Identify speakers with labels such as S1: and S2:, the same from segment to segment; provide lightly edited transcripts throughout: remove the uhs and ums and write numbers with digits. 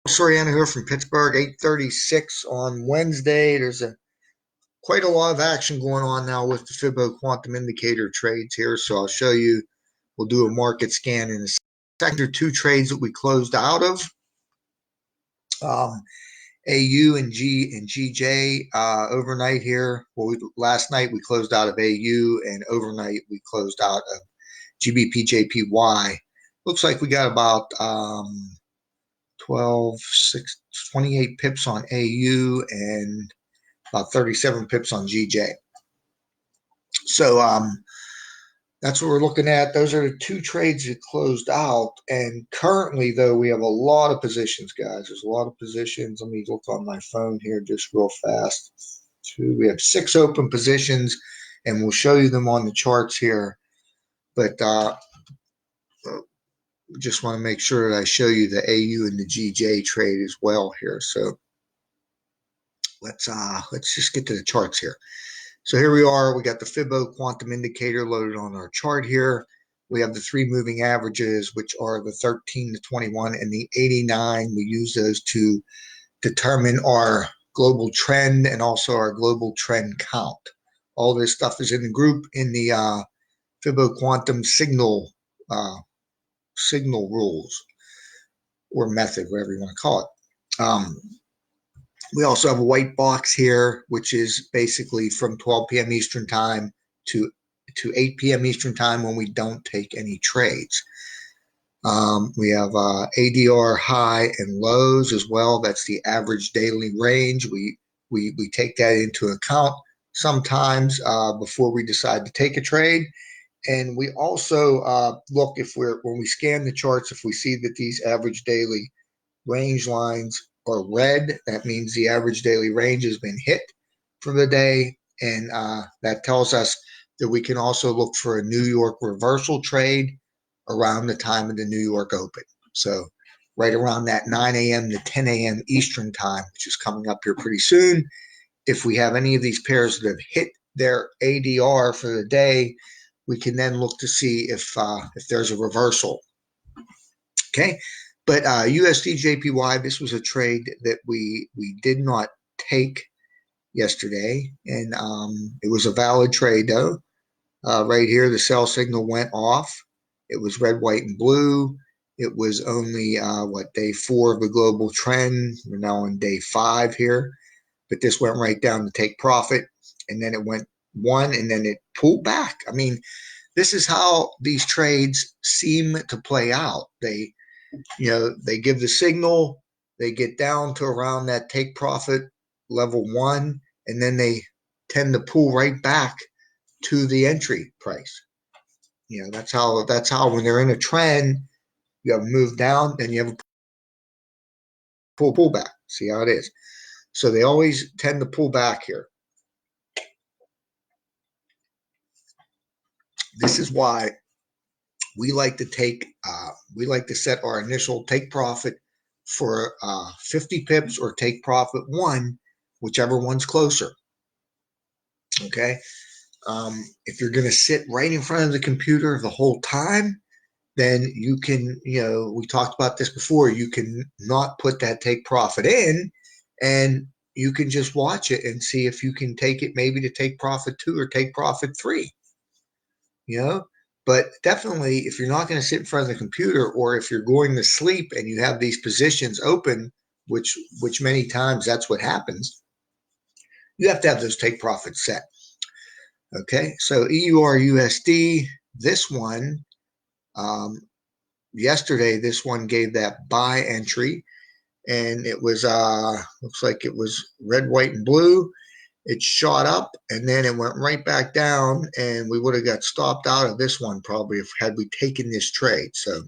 S1: Soriano here from Pittsburgh, 8:36 on Wednesday. There's quite a lot of action going on now with the Fibo Quantum indicator trades here. So I'll show you, we'll do a market scan in a second. There are two trades that we closed out of. AU and GJ overnight here. Well, last night we closed out of AU, and overnight we closed out of GBPJPY. Looks like we got about 28 pips on AU and about 37 pips on GJ. So that's what we're looking at. Those are the two trades that closed out. And currently, though, we have a lot of positions, guys. There's a lot of positions. Let me look on my phone here just real fast. We have 6 open positions, and we'll show you them on the charts here. But just want to make sure that I show you the AU and the GJ trade as well here. So let's just get to the charts here. So here we are. We got the Fibo Quantum indicator loaded on our chart here. We have the 3 moving averages, which are the 13, the 21, and the 89. We use those to determine our global trend and also our global trend count. All this stuff is in the group in the Fibo Quantum signal rules or method, whatever you want to call it. We also have a white box here, which is basically from 12 p.m. Eastern time to 8 p.m. Eastern time when we don't take any trades. We have ADR high and lows as well. That's the average daily range. We take that into account sometimes before we decide to take a trade. And we also look when we scan the charts, if we see that these average daily range lines are red, that means the average daily range has been hit for the day. And that tells us that we can also look for a New York reversal trade around the time of the New York Open. So right around that 9 a.m. to 10 a.m. Eastern time, which is coming up here pretty soon. If we have any of these pairs that have hit their ADR for the day, we can then look to see if there's a reversal. Okay, but USD JPY, this was a trade that we did not take yesterday, and it was a valid trade though. Right here, the sell signal went off. It was red, white, and blue. It was only day 4 of the global trend. We're now on day 5 here, but this went right down to take profit, and then it went 1, and then it pulled back. I mean, this is how these trades seem to play out. They give the signal, they get down to around that take profit level 1, and then they tend to pull right back to the entry price. That's how when they're in a trend, you have a move down, then you have a pullback. See how it is. So they always tend to pull back here. This is why we like to set our initial take profit for 50 pips or take profit 1, whichever one's closer. Okay. If you're going to sit right in front of the computer the whole time, then you can, we talked about this before, you can not put that take profit in, and you can just watch it and see if you can take it maybe to take profit 2 or take profit 3. But definitely, if you're not going to sit in front of the computer, or if you're going to sleep and you have these positions open, which many times that's what happens, you have to have those take profits set. Okay, so EUR USD, this one, yesterday, this one gave that buy entry, and it was, looks like it was red, white, and blue. It shot up, and then it went right back down, and we would have got stopped out of this one probably had we taken this trade. So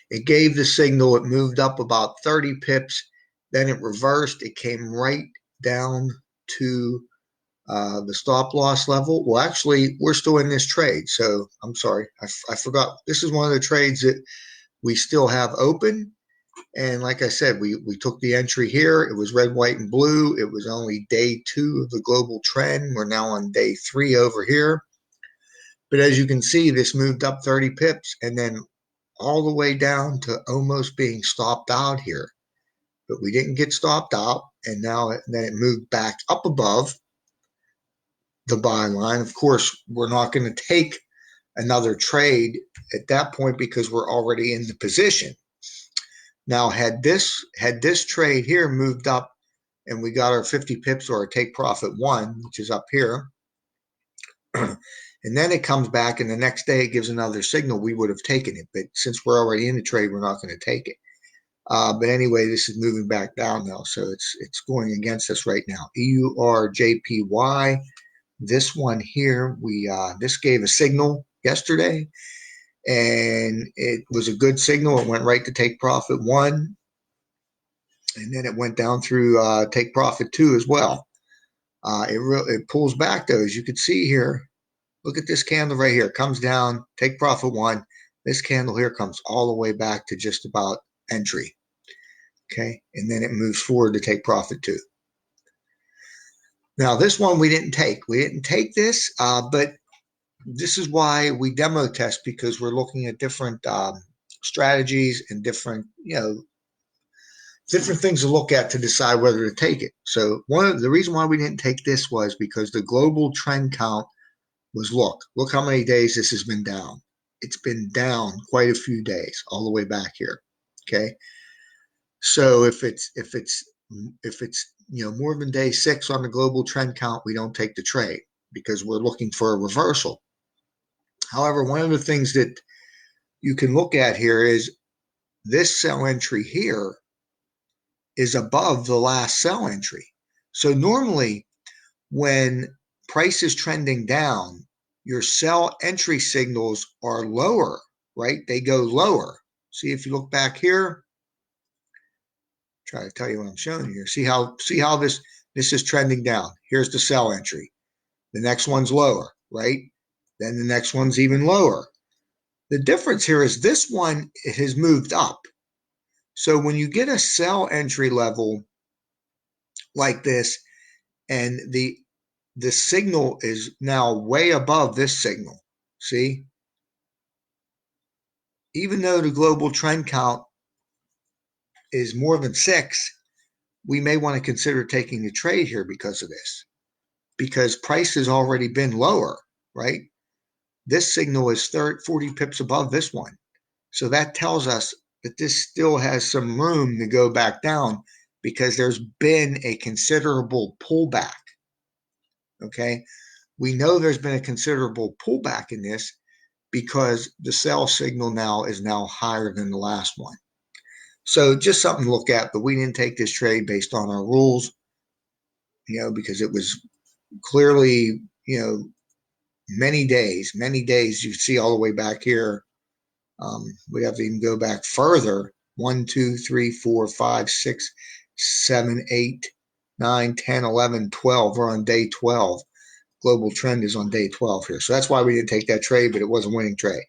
S1: it gave the signal. It moved up about 30 pips. Then it reversed. It came right down to the stop loss level. Well, actually, we're still in this trade. So I'm sorry. I forgot. This is one of the trades that we still have open. And like I said, we took the entry here. It was red, white, and blue. It was only day 2 of the global trend. We're now on day 3 over here. But as you can see, this moved up 30 pips and then all the way down to almost being stopped out here. But we didn't get stopped out, and then it moved back up above the buy line. Of course, we're not going to take another trade at that point because we're already in the position. Now, had this trade here moved up and we got our 50 pips or our take profit one, which is up here, and then it comes back and the next day it gives another signal, we would have taken it. But since we're already in the trade, we're not going to take it. But anyway, this is moving back down now, so it's going against us right now. EURJPY. This one here, this gave a signal yesterday, and it was a good signal. It went right to take profit one, and then it went down through take profit two as well. It pulls back though, as you can see here. Look at this candle right here. It comes down, take profit one. This candle here comes all the way back to just about entry. Okay, and then it moves forward to take profit two. Now this one we didn't take. We didn't take this, but this is why we demo test, because we're looking at different strategies and different things to look at to decide whether to take it. So the reason why we didn't take this was because the global trend count was look how many days this has been down. It's been down quite a few days all the way back here. Okay. So if it's more than day 6 on the global trend count, we don't take the trade because we're looking for a reversal. However, one of the things that you can look at here is this sell entry here is above the last sell entry. So normally when price is trending down, your sell entry signals are lower, right? They go lower. See, if you look back here, try to tell you what I'm showing you here. See how this is trending down. Here's the sell entry. The next one's lower, right? Then the next one's even lower. The difference here is this one, it has moved up. So when you get a sell entry level like this, and the signal is now way above this signal, see? Even though the global trend count is more than 6, we may want to consider taking a trade here because of this, because price has already been lower, right? This signal is 40 pips above this one. So that tells us that this still has some room to go back down because there's been a considerable pullback. Okay. We know there's been a considerable pullback in this because the sell signal now is higher than the last one. So just something to look at, but we didn't take this trade based on our rules, because it was clearly, many days. You see all the way back here. We have to even go back further. 1, 2, 3, 4, 5, 6, 7, 8, 9, 10, 11, 12. We're on day 12. Global trend is on day 12 here. So that's why we didn't take that trade, but it was a winning trade.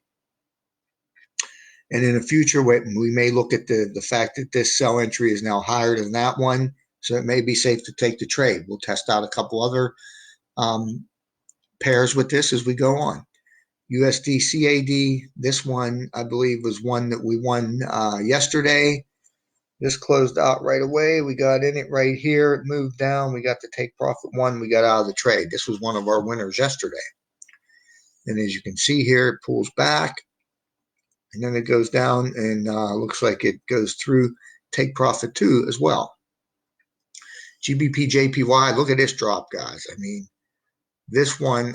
S1: And in the future, we may look at the fact that this sell entry is now higher than that one. So it may be safe to take the trade. We'll test out a couple other pairs with this as we go on. USD CAD, this one, I believe, was one that we won yesterday. This closed out right away. We got in it right here. It moved down. We got the take profit one. We got out of the trade. This was one of our winners yesterday. And as you can see here, it pulls back. And then it goes down and looks like it goes through take profit two as well. GBP JPY, look at this drop, guys. I mean, this one,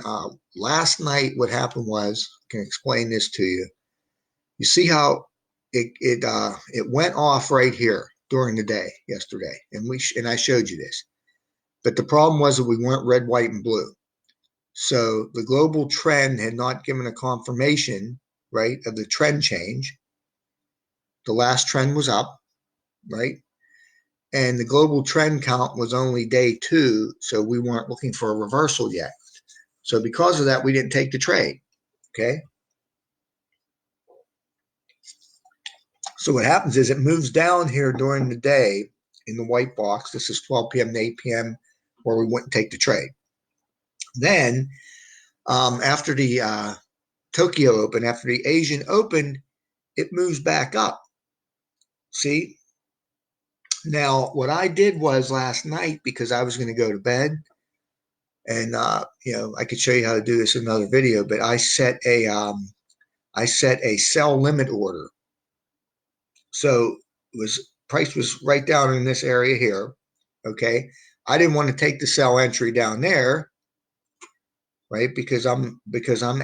S1: last night, what happened was, I can explain this to you. You see how it went off right here during the day yesterday, and I showed you this. But the problem was that we weren't red, white, and blue. So the global trend had not given a confirmation, right, of the trend change. The last trend was up, right? And the global trend count was only day 2, so we weren't looking for a reversal yet. So because of that, we didn't take the trade, okay? So what happens is it moves down here during the day in the white box. This is 12 p.m. to 8 p.m. where we wouldn't take the trade. Then after the Tokyo Open, after the Asian Open, it moves back up. See? Now, what I did was last night, because I was going to go to bed, and I could show you how to do this in another video, but I set a sell limit order. So price was right down in this area here. Okay. I didn't want to take the sell entry down there, right? Because I'm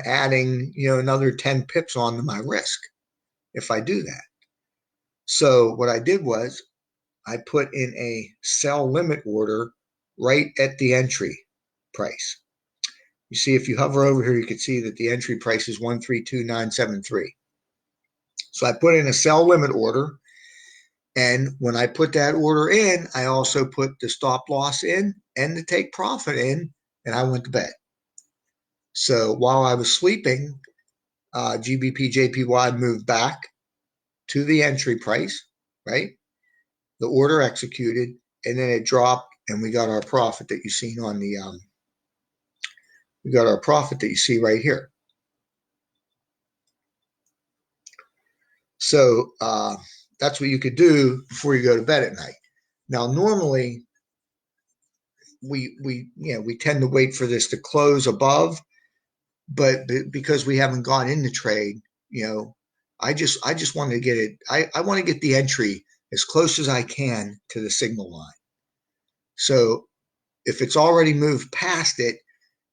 S1: adding, another 10 pips onto my risk if I do that. So what I did was I put in a sell limit order right at the entry price. You see, if you hover over here, you can see that the entry price is 132973. So I put in a sell limit order. And when I put that order in, I also put the stop loss in and the take profit in, and I went to bed. So while I was sleeping, GBP JPY moved back to the entry price, right? The order executed, and then it dropped, and we got our profit that you've seen on the we got our profit that you see right here. So that's what you could do before you go to bed at night. Now, normally we tend to wait for this to close above, but because we haven't gone in the trade, I just want to get it. I want to get the entry as close as I can to the signal line. So if it's already moved past it,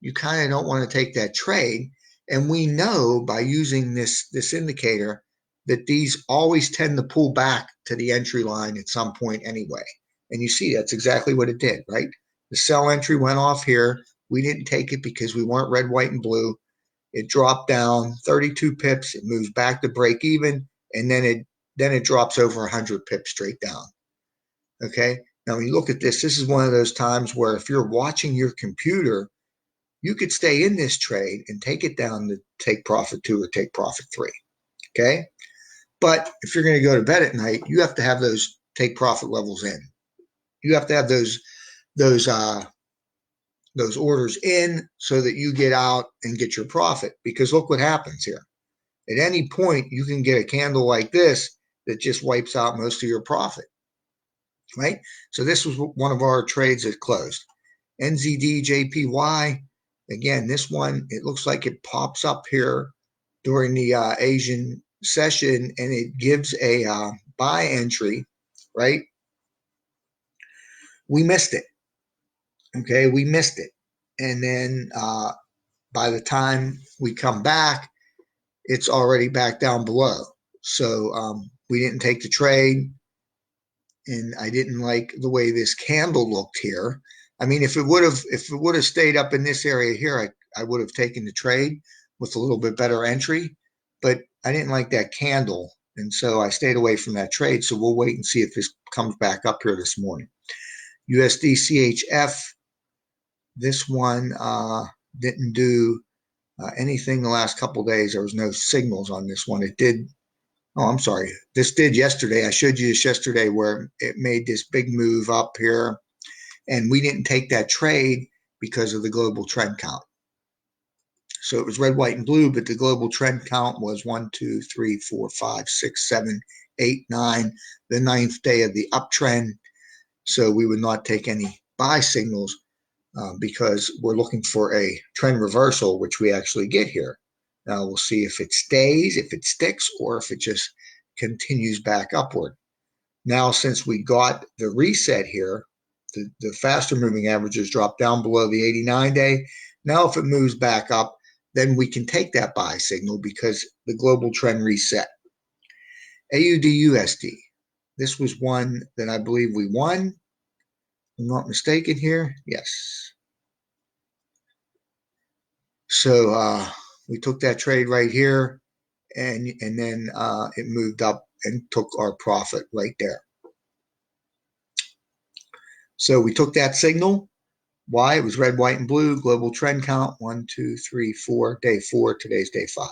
S1: you kind of don't want to take that trade. And we know by using this indicator that these always tend to pull back to the entry line at some point anyway. And you see that's exactly what it did, right? The sell entry went off here. We didn't take it because we weren't red, white, and blue. It dropped down 32 pips. It moves back to break even, and then it drops over 100 pips straight down. Okay. Now, when you look at this, this is one of those times where if you're watching your computer, you could stay in this trade and take it down to take profit 2 or take profit 3. Okay. But if you're going to go to bed at night, you have to have those take profit levels in. You have to have those orders in so that you get out and get your profit. Because look what happens here. At any point, you can get a candle like this that just wipes out most of your profit, right? So this was one of our trades that closed. NZD JPY. Again, this one, it looks like it pops up here during the Asian session, and it gives a buy entry, right? We missed it. Okay, we missed it. And then by the time we come back, it's already back down below. So we didn't take the trade, and I didn't like the way this candle looked here. I mean, if it would have stayed up in this area here, I would have taken the trade with a little bit better entry, but I didn't like that candle, and so I stayed away from that trade. So we'll wait and see if this comes back up here this morning. USD CHF, this one didn't do anything the last couple of days. There was no signals on this one. It did. Oh, I'm sorry. This did yesterday. I showed you this yesterday where it made this big move up here, and we didn't take that trade because of the global trend count. So it was red, white, and blue, but the global trend count was 1, 2, 3, 4, 5, 6, 7, 8, 9, the ninth day of the uptrend. So we would not take any buy signals because we're looking for a trend reversal, which we actually get here. Now we'll see if it stays, if it sticks, or if it just continues back upward. Now, since we got the reset here, the faster moving averages drop down below the 89-day. Now, if it moves back up, then we can take that buy signal because the global trend reset. AUD USD. This was one that I believe we won. I'm not mistaken here. Yes. So we took that trade right here, and then it moved up and took our profit right there. So we took that signal. Why? It was red, white, and blue. Global trend count 1, 2, 3, 4. Day 4. Today's day 5.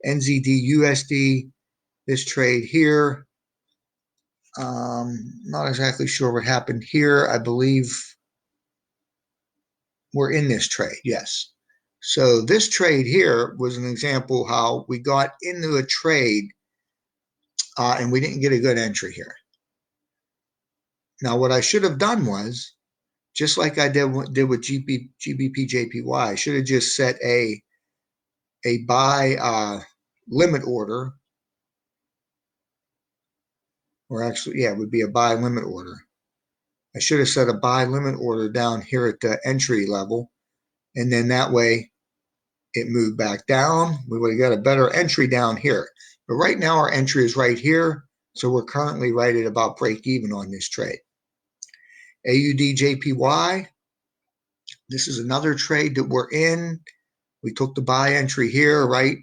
S1: NZD USD. This trade here. Not exactly sure what happened here. I believe we're in this trade. Yes. So this trade here was an example how we got into a trade and we didn't get a good entry here. Now, what I should have done was, just like I did with GBP JPY, I should have just set a buy limit order, or actually, yeah, it would be a buy limit order. I should have set a buy limit order down here at the entry level, and then that way it moved back down. We would have got a better entry down here. But right now our entry is right here, so we're currently right at about break even on this trade. AUD JPY, this is another trade that we're in. We took the buy entry here, right?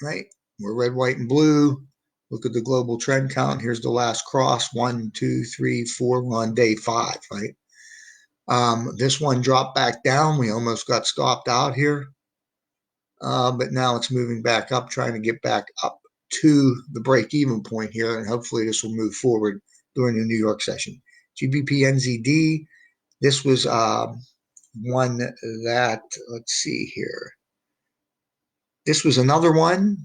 S1: We're red, white, and blue. Look at the global trend count. Here's the last cross. 1, 2, 3, 4. We're on day 5, right? This one dropped back down. We almost got stopped out here. But now it's moving back up, trying to get back up to the break-even point here, and hopefully this will move forward during the New York session. GBP NZD, this was one that, let's see here. This was another one.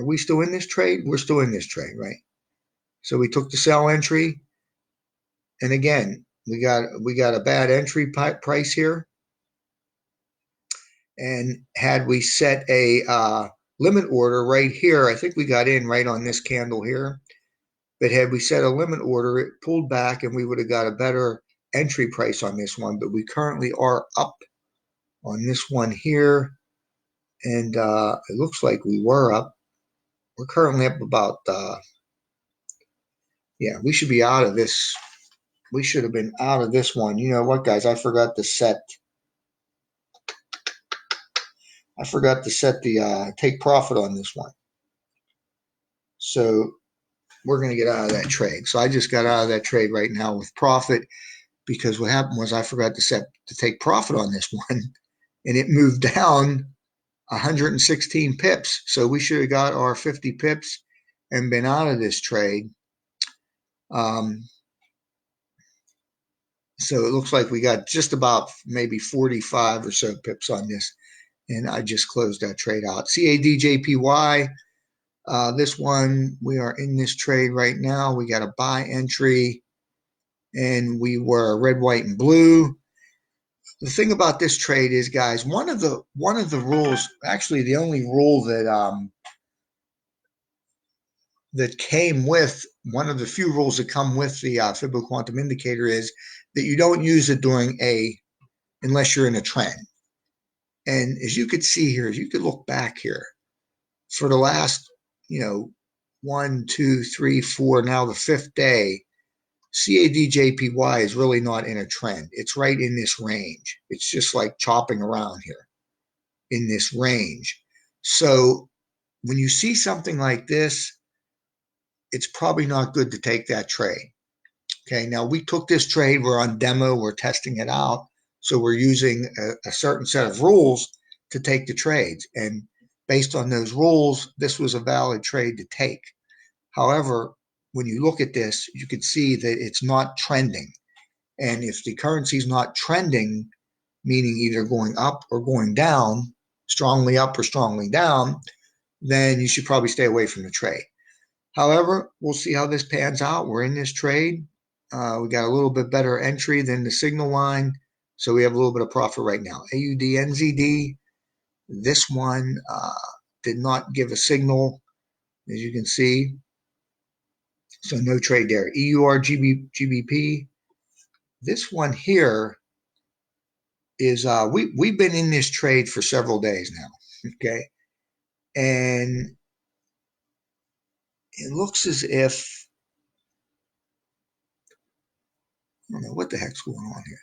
S1: Are we still in this trade? We're still in this trade, right? So we took the sell entry, and again, we got a bad entry price here. And had we set a limit order right here, I think we got in right on this candle here. But had we set a limit order, it pulled back and we would have got a better entry price on this one. But we currently are up on this one here. And it looks like we were up. We're currently up about, yeah, we should be out of this. We should have been out of this one. You know what, guys? I forgot to set the take profit on this one. So we're going to get out of that trade. So I just got out of that trade right now with profit, because what happened was I forgot to take profit on this one, and it moved down 116 pips. So we should have got our 50 pips and been out of this trade. So it looks like we got just about maybe 45 or so pips on this, and I just closed that trade out. CADJPY, this one, we are in this trade right now. We got a buy entry, and we were red, white, and blue. The thing about this trade is, guys, one of the rules, actually the only rule that came with, one of the few rules that come with the Fibo Quantum indicator, is that you don't use it unless you're in a trend. And as you could see here, as you could look back here, for the last, 1, 2, 3, 4, now the 5th day, CADJPY is really not in a trend. It's right in this range. It's just like chopping around here in this range. So when you see something like this, it's probably not good to take that trade. Okay, now we took this trade. We're on demo. We're testing it out. So we're using a certain set of rules to take the trades. And based on those rules, this was a valid trade to take. However, when you look at this, you can see that it's not trending. And if the currency is not trending, meaning either going up or going down, strongly up or strongly down, then you should probably stay away from the trade. However, we'll see how this pans out. We're in this trade. We got a little bit better entry than the signal line, so we have a little bit of profit right now. AUD NZD, this one did not give a signal, as you can see, so no trade there. EUR GBP, this one here is we've been in this trade for several days now, okay, and it looks as if, I don't know what the heck's going on here.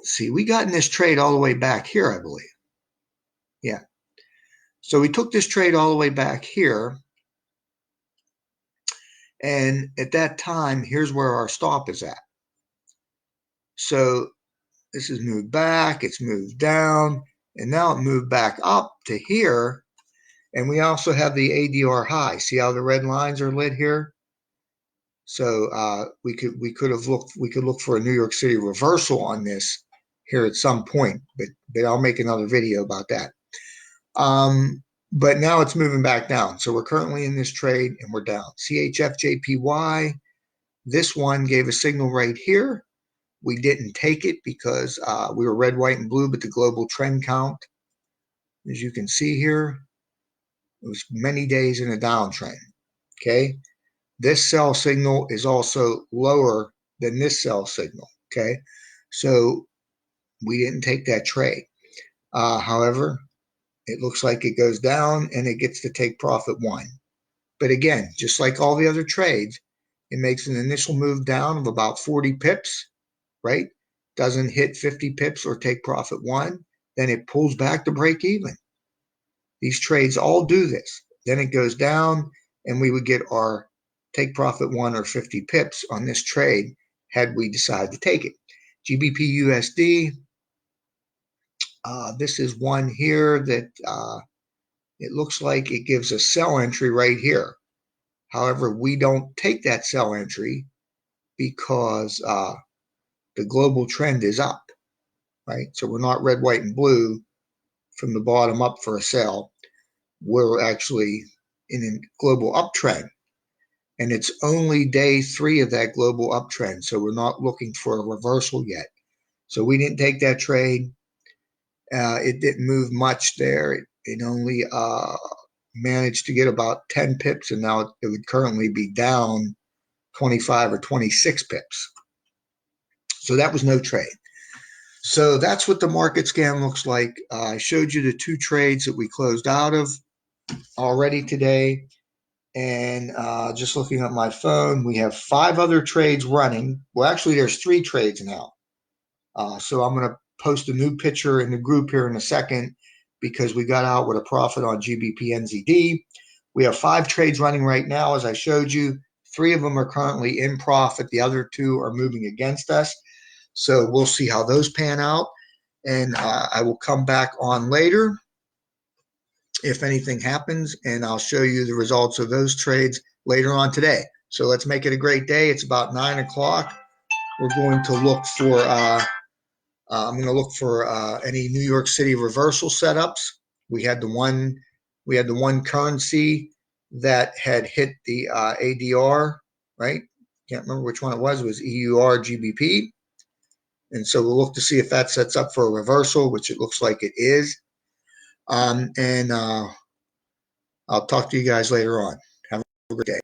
S1: See, we got in this trade all the way back here, I believe. Yeah. So we took this trade all the way back here. And at that time, here's where our stop is at. So this has moved back, it's moved down, and now it moved back up to here. And we also have the ADR high. See how the red lines are lit here? So we could look for a New York City reversal on this here at some point, but I'll make another video about that. But now it's moving back down. So we're currently in this trade and we're down. CHFJPY, this one gave a signal right here. We didn't take it because we were red, white, and blue, but the global trend count, as you can see here, it was many days in a downtrend. Okay. This sell signal is also lower than this sell signal. Okay. So we didn't take that trade. However, it looks like it goes down and it gets to take profit one. But again, just like all the other trades, it makes an initial move down of about 40 pips, right? Doesn't hit 50 pips or take profit one. Then it pulls back to break even. These trades all do this. Then it goes down and we would get our take profit one or 50 pips on this trade had we decided to take it. GBP USD, this is one here that it looks like it gives a sell entry right here. However, we don't take that sell entry because the global trend is up, right? So we're not red, white, and blue from the bottom up for a sell. We're actually in a global uptrend. And it's only day 3 of that global uptrend. So we're not looking for a reversal yet. So we didn't take that trade. It didn't move much there. It only managed to get about 10 pips, and now it would currently be down 25 or 26 pips. So that was no trade. So that's what the market scan looks like. I showed you the 2 trades that we closed out of already today. And just looking at my phone, we have 5 other trades running. Well, actually, there's 3 trades now. So I'm going to post a new picture in the group here in a second because we got out with a profit on GBP NZD. We have 5 trades running right now, as I showed you. 3 of them are currently in profit. The other 2 are moving against us. So we'll see how those pan out. And I will come back on later if anything happens, and I'll show you the results of those trades later on today. So let's make it a great day. It's about 9 o'clock. We're going to look for I'm going to look for any New York City reversal setups. We had the one currency that had hit the ADR, right? Can't remember which one it was. It was EUR GBP. And so we'll look to see if that sets up for a reversal, which it looks like it is. And I'll talk to you guys later on. Have a great day.